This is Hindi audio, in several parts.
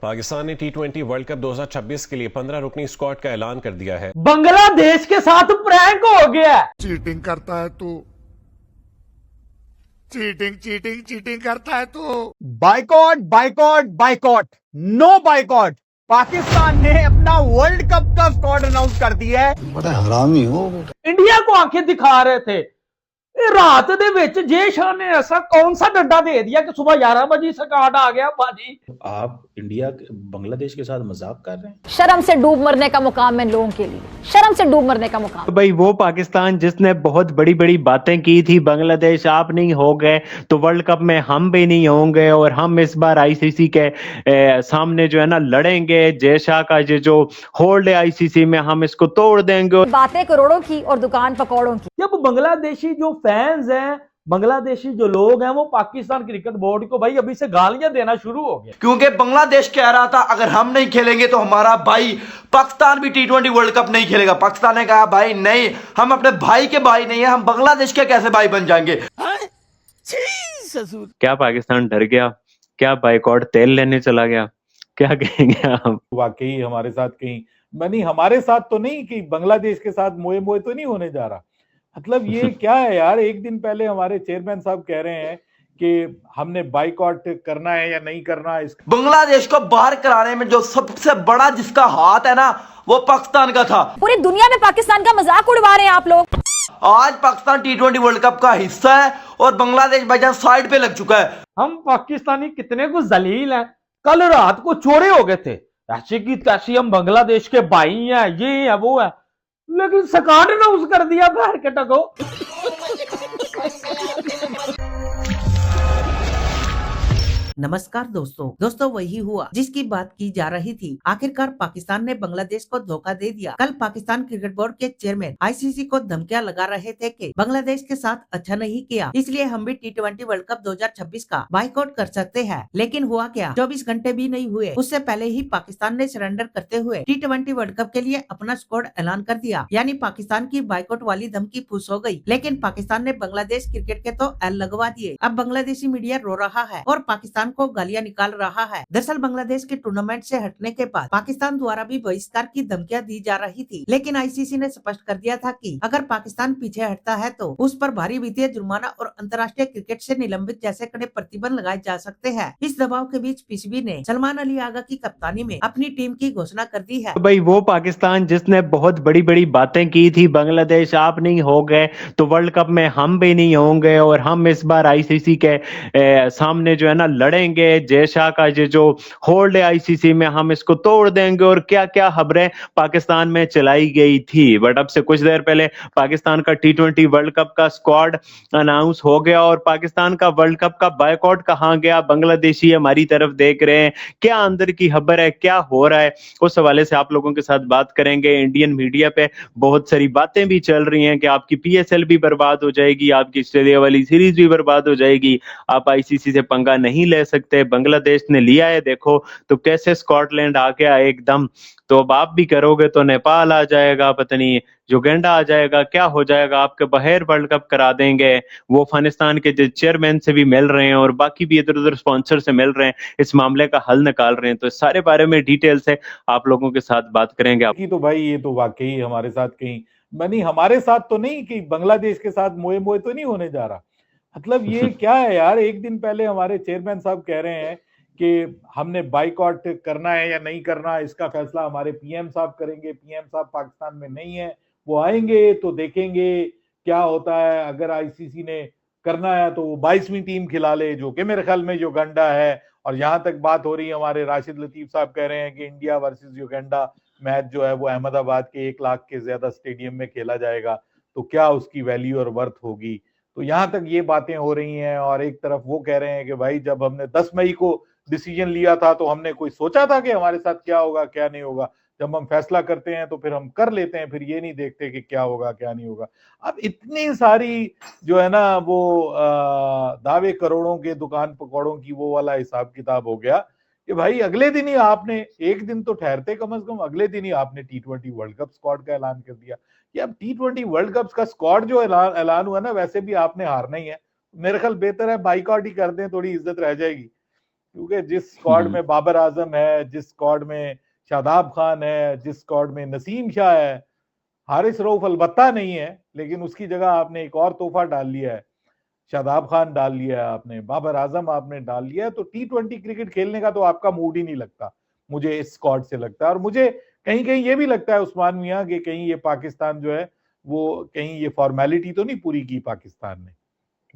पाकिस्तान ने टी20 वर्ल्ड कप 2026 के लिए 15 रुकनी स्क्वाड का ऐलान कर दिया है। बांग्लादेश के साथ प्रैंक हो गया। चीटिंग करता है तू, चीटिंग चीटिंग चीटिंग करता है तू। Boycott boycott boycott, no boycott. Pakistan ने अपना वर्ल्ड कप का स्क्वाड अनाउंस कर दिया है। बड़ा हरामी हो बेटा। इंडिया को आंखें दिखा रहे थे। रात दे विच जे शाह ने ऐसा कौन सा डंडा दे दिया कि सुबह 11 बजे स्क्वाड आ गया। भाजी आप इंडिया बांग्लादेश के साथ मजाक कर रहे हैं। शर्म से डूब मरने का मुकाम है लोगों के लिए, शर्म से डूब मरने का मुकाम। तो भाई वो पाकिस्तान जिसने बहुत बड़ी बड़ी बातें की थी, बांग्लादेश आप नहीं हो गए तो वर्ल्ड कप में हम भी नहीं होंगे और हम इस बार आईसीसी के सामने जो है ना लड़ेंगे। जय शाह का ये जो होल्ड है आईसीसी में, हम इसको तोड़ देंगे। बातें करोड़ों की और दुकान पकौड़ों की। जब बांग्लादेशी जो फैंस हैं, बांग्लादेशी जो लोग हैं, वो पाकिस्तान क्रिकेट बोर्ड को भाई अभी से गालियां देना शुरू हो गए, क्योंकि बांग्लादेश कह रहा था अगर हम नहीं खेलेंगे तो हमारा भाई पाकिस्तान भी टी20 वर्ल्ड कप नहीं खेलेगा। पाकिस्तान ने कहा भाई नहीं, हम अपने भाई के भाई नहीं है, हम बांग्लादेश के कैसे भाई बन जाएंगे। क्या पाकिस्तान डर गया? क्या बाइकॉट तेल लेने चला गया? क्या कहेंगे आप? वाकई हमारे साथ कहीं नहीं, हमारे साथ तो नहीं कि बांग्लादेश के साथ मोए मोए तो नहीं होने जा रहा। मतलब ये क्या है यार, एक दिन पहले हमारे चेयरमैन साहब कह रहे हैं कि हमने बाइकॉट करना है या नहीं करना है। बांग्लादेश को बाहर कराने में जो सबसे बड़ा जिसका हाथ है ना, वो पाकिस्तान का था। पूरी दुनिया में पाकिस्तान का मजाक उड़वा रहे हैं आप लोग। आज पाकिस्तान टी20 वर्ल्ड कप का हिस्सा है और बांग्लादेश भाईजान साइड पे लग चुका है। हम पाकिस्तानी कितने को जलील हैं। कल रात को चोरे हो गए थे, ऐसे की तैसी हम बांग्लादेश के भाई हैं, ये है वो है, लेकिन स्क्वाड अनाउंस कर दिया बाहर के टको। नमस्कार दोस्तों वही हुआ जिसकी बात की जा रही थी। आखिरकार पाकिस्तान ने बांग्लादेश को धोखा दे दिया। कल पाकिस्तान क्रिकेट बोर्ड के चेयरमैन आईसीसी को धमकियां लगा रहे थे कि बांग्लादेश के साथ अच्छा नहीं किया, इसलिए हम भी टी20 वर्ल्ड कप 2026 का बाइकआउट कर सकते हैं। लेकिन हुआ क्या, 24 घंटे भी नहीं हुए उससे पहले ही पाकिस्तान ने सरेंडर करते हुए टी20 वर्ल्ड कप के लिए अपना स्क्वाड ऐलान कर दिया। यानी पाकिस्तान की बाइकआउट वाली धमकी फुस हो गयी। लेकिन पाकिस्तान ने बांग्लादेश क्रिकेट के तो एल लगवा दिए। अब बांग्लादेशी मीडिया रो रहा है और पाकिस्तान को गालियां निकाल रहा है। दरअसल बांग्लादेश के टूर्नामेंट से हटने के बाद पाकिस्तान द्वारा भी बहिष्कार की धमकियां दी जा रही थी, लेकिन आईसीसी ने स्पष्ट कर दिया था कि अगर पाकिस्तान पीछे हटता है तो उस पर भारी वित्तीय जुर्माना और अंतर्राष्ट्रीय क्रिकेट से निलंबित जैसे कड़े प्रतिबंध लगाए जा सकते हैं। इस दबाव के बीच पीसीबी ने सलमान अली आगा की कप्तानी में अपनी टीम की घोषणा कर दी है। तो भाई वो पाकिस्तान जिसने बहुत बड़ी बड़ी बातें की थी, बांग्लादेश आप नहीं हो गए तो वर्ल्ड कप में हम भी नहीं होंगे और हम इस बार आईसीसी के सामने जो है ना लड़ेंगे। जय शाह का ये जो होल्ड है आईसीसी में, हम इसको तोड़ देंगे और क्या क्या खबरें पाकिस्तान में चलाई गई थी। बट अब से कुछ देर पहले पाकिस्तान का टी20 वर्ल्ड कप का स्क्वाड अनाउंस हो गया और पाकिस्तान का वर्ल्ड कप का बायकॉट कहां गया, बांग्लादेशी हमारी तरफ देख रहे हैं, क्या अंदर की खबर है, क्या हो रहा है, उस हवाले से आप लोगों के साथ बात करेंगे। इंडियन मीडिया पे बहुत सारी बातें भी चल रही हैं कि आपकी पीएसएल भी बर्बाद हो जाएगी, आपकी ऑस्ट्रेलिया वाली सीरीज भी बर्बाद हो जाएगी, आप आईसीसी से पंगा नहीं ले सकते। बांग्लादेश ने लिया है, देखो तो कैसे स्कॉटलैंड आ गया एकदम। तो अब आप भी करोगे तो नेपाल आ जाएगा, पता नहीं युगांडा आ जाएगा, क्या हो जाएगा। आपके बाहर वर्ल्ड कप करा देंगे। वो अफगानिस्तान के जो चेयरमैन से भी मिल रहे हैं और बाकी भी इधर उधर स्पॉन्सर से मिल रहे हैं, इस मामले का हल निकाल रहे हैं। तो इस सारे बारे में डिटेल से आप लोगों के साथ बात करेंगे। की तो भाई ये तो वाकई हमारे साथ कहीं नहीं, हमारे साथ तो नहीं कि बांग्लादेश के साथ मोए मोए तो नहीं होने जा रहा। मतलब ये क्या है यार, एक दिन पहले हमारे चेयरमैन साहब कह रहे हैं कि हमने बाइकआउट करना है या नहीं करना, इसका फैसला हमारे पीएम साहब करेंगे। पीएम साहब पाकिस्तान में नहीं है, वो आएंगे तो देखेंगे क्या होता है। अगर आईसीसी ने करना है तो वो 22वीं टीम खिला ले, जो कि मेरे ख्याल में युगांडा है। और यहाँ तक बात हो रही है, हमारे राशिद लतीफ साहब कह रहे हैं कि इंडिया वर्सेस युगांडा मैच जो है वो अहमदाबाद के 1 लाख के ज्यादा स्टेडियम में खेला जाएगा, तो क्या उसकी वैल्यू और वर्थ होगी। तो यहाँ तक ये बातें हो रही हैं। और एक तरफ वो कह रहे हैं कि भाई जब हमने 10 मई को डिसीजन लिया था तो हमने कोई सोचा था कि हमारे साथ क्या होगा क्या नहीं होगा। जब हम फैसला करते हैं तो फिर हम कर लेते हैं, फिर ये नहीं देखते कि क्या होगा क्या नहीं होगा। अब इतनी सारी जो है ना वो दावे करोड़ों के दुकान पकौड़ों की वो वाला हिसाब किताब हो गया कि भाई अगले दिन ही आपने, एक दिन तो ठहरते कम से कम, अगले दिन ही आपने टी20 वर्ल्ड कप स्क्वाड का ऐलान कर दिया कि अब टी20 वर्ल्ड कप का स्क्वाड जो ऐलान हुआ ना, वैसे भी आपने हारना ही है। मेरे ख्याल बेहतर है बाइकआउट ही कर दें, थोड़ी इज्जत रह जाएगी। क्योंकि जिस स्क्वाड हम्म। में बाबर आजम है, जिस स्क्वाड में शादाब खान है, जिस स्क्वाड में नसीम शाह है, हारिस रऊफ अलबत्ता नहीं है, लेकिन उसकी जगह आपने एक और तोहफा डाल लिया है, शादाब खान डाल लिया है आपने, बाबर आजम आपने डाल लिया है, तो T20 क्रिकेट खेलने का तो आपका मूड ही नहीं लगता, मुझे इस स्क्वाड से लगता है। और मुझे कहीं कहीं ये भी लगता है उस्मान मियां कि कहीं ये पाकिस्तान जो है वो कहीं ये फॉर्मेलिटी तो नहीं पूरी की पाकिस्तान ने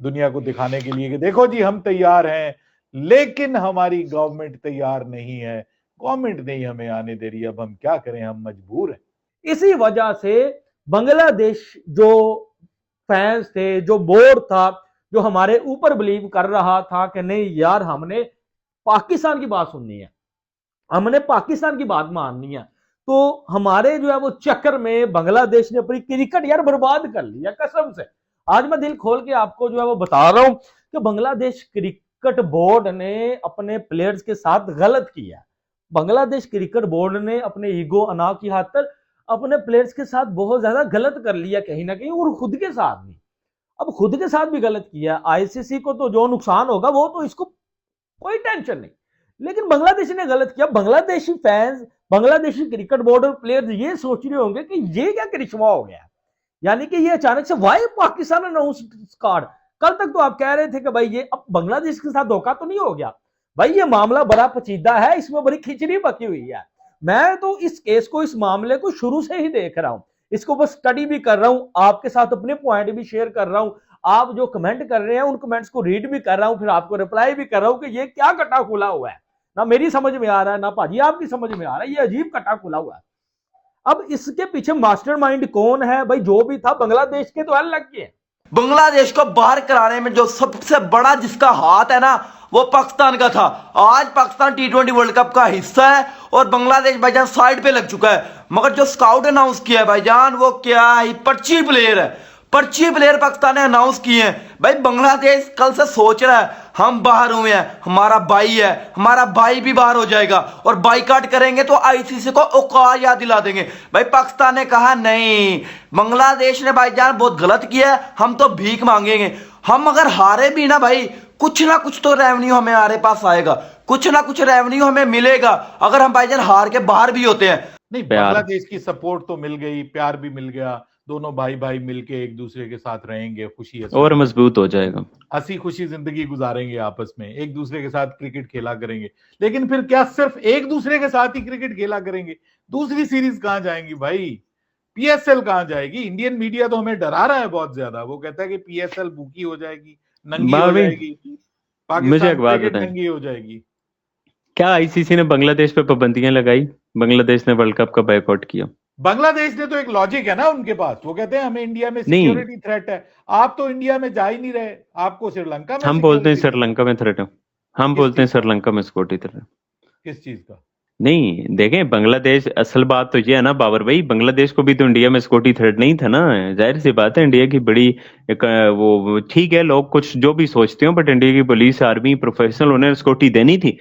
दुनिया को दिखाने के लिए कि देखो जी हम तैयार हैं, लेकिन हमारी गवर्नमेंट तैयार नहीं है, गवर्नमेंट नहीं हमें आने दे रही, अब हम क्या करें, हम मजबूर हैं। इसी वजह से बांग्लादेश जो फैंस थे, जो बोर्ड था, जो हमारे ऊपर बिलीव कर रहा था कि नहीं यार हमने पाकिस्तान की बात सुननी है, हमने पाकिस्तान की बात माननी है, तो हमारे जो है वो चक्कर में बांग्लादेश ने अपनी क्रिकेट यार बर्बाद कर लिया कसम से। आज मैं दिल खोल के आपको जो है वो बता रहा हूं कि बांग्लादेश क्रिकेट बोर्ड ने अपने प्लेयर्स के साथ गलत किया। बांग्लादेश क्रिकेट बोर्ड ने अपने ईगो अना की खातिर अपने प्लेयर्स के साथ बहुत ज्यादा गलत कर लिया कहीं ना कहीं, और खुद के साथ भी, अब खुद के साथ भी गलत किया। आईसीसी को तो जो नुकसान होगा वो तो इसको कोई टेंशन नहीं, लेकिन बांग्लादेश ने गलत किया। Bangladeshi fans, Bangladeshi cricket board और प्लेयर्स ये सोच रहे होंगे कि ये क्या करिश्मा हो गया, यानी कि ये अचानक से वाई पाकिस्तान अनाउंस्ड स्क्वाड। कल तक तो आप कह रहे थे कि भाई ये अब बांग्लादेश के साथ धोखा तो नहीं हो गया। भाई ये मामला बड़ा पेचीदा है, इसमें बड़ी खिचड़ी पकी हुई है। मैं तो इस केस को, इस मामले को शुरू से ही देख रहा हूं, इसको बस स्टडी भी कर रहा हूं, आपके साथ अपने पॉइंट भी शेयर कर रहा हूं, आप जो कमेंट कर रहे हैं उन कमेंट्स को रीड भी कर रहा हूं, फिर आपको रिप्लाई भी कर रहा हूं कि ये क्या कटा खुला हुआ है, ना मेरी समझ में आ रहा है ना भाजी आपकी समझ में आ रहा है, ये अजीब कटा खुला हुआ है। अब इसके पीछे मास्टरमाइंड कौन है? भाई जो भी था बांग्लादेश के तो अलग के। बांग्लादेश को बाहर कराने में जो सबसे बड़ा जिसका हाथ है ना वो पाकिस्तान का था। आज पाकिस्तान T20 वर्ल्ड कप का हिस्सा है और बांग्लादेश भाईजान साइड पे लग चुका है। मगर जो स्काउट अनाउंस किया है भाईजान वो क्या है, पर्ची प्लेयर है, पर्ची प्लेयर पाकिस्तान ने अनाउंस किए हैं। भाई बांग्लादेश कल से सोच रहा है हम बाहर हुए हैं, हमारा भाई है, हमारा भाई भी बाहर हो जाएगा और बाइकाट करेंगे तो आईसीसी को औकात याद दिला देंगे। भाई पाकिस्तान ने कहा नहीं, बांग्लादेश ने भाईजान बहुत गलत किया है, हम तो भीख मांगेंगे। हम अगर हारे भी ना भाई, कुछ ना कुछ तो रेवेन्यू हमें हमारे पास आएगा, कुछ ना कुछ रेवेन्यू हमें मिलेगा अगर हम भाईजान हार के बाहर भी होते हैं। नहीं, बांग्लादेश की सपोर्ट तो मिल गई, प्यार भी मिल गया, दोनों भाई भाई मिलके एक दूसरे के साथ रहेंगे, खुशी और मजबूत हो जाएगा, हंसी खुशी जिंदगी गुजारेंगे आपस में, एक दूसरे के साथ क्रिकेट खेला करेंगे। लेकिन फिर क्या सिर्फ एक दूसरे के साथ ही क्रिकेट खेला करेंगे? दूसरी सीरीज कहां जाएंगी भाई? पीएसएल कहां जाएगी? इंडियन मीडिया तो हमें डरा रहा है बहुत ज्यादा, वो कहता है कि पीएसएल भूखी हो जाएगी, नंगी हो जाएगी, मुझे एक बात क्रिकेट बताएं, नंगी हो जाएगी। क्या आईसीसी ने बांग्लादेश पे पाबंदियां लगाई? बांग्लादेश ने वर्ल्ड कप का बायकॉट किया। बांग्लादेश ने तो एक लॉजिक है ना उनके पास, वो कहते हैं हमें इंडिया में सिक्योरिटी थ्रेट है। आप तो इंडिया में जा ही नहीं रहे, आपको श्रीलंका में हम बोलते हैं श्रीलंका में थ्रेट है, हम बोलते हैं श्रीलंका में सिक्योरिटी थ्रेट। किस चीज का? नहीं देखें, बांग्लादेश, असल बात तो ये है ना बाबर भाई, बांग्लादेश को भी तो इंडिया में सिक्योरिटी थ्रेट नहीं था ना। जाहिर सी बात है, इंडिया की बड़ी एक वो ठीक है, लोग कुछ जो भी सोचते हो, बट इंडिया की पुलिस, आर्मी, प्रोफेशनल, उन्हें सिक्योरिटी देनी थी।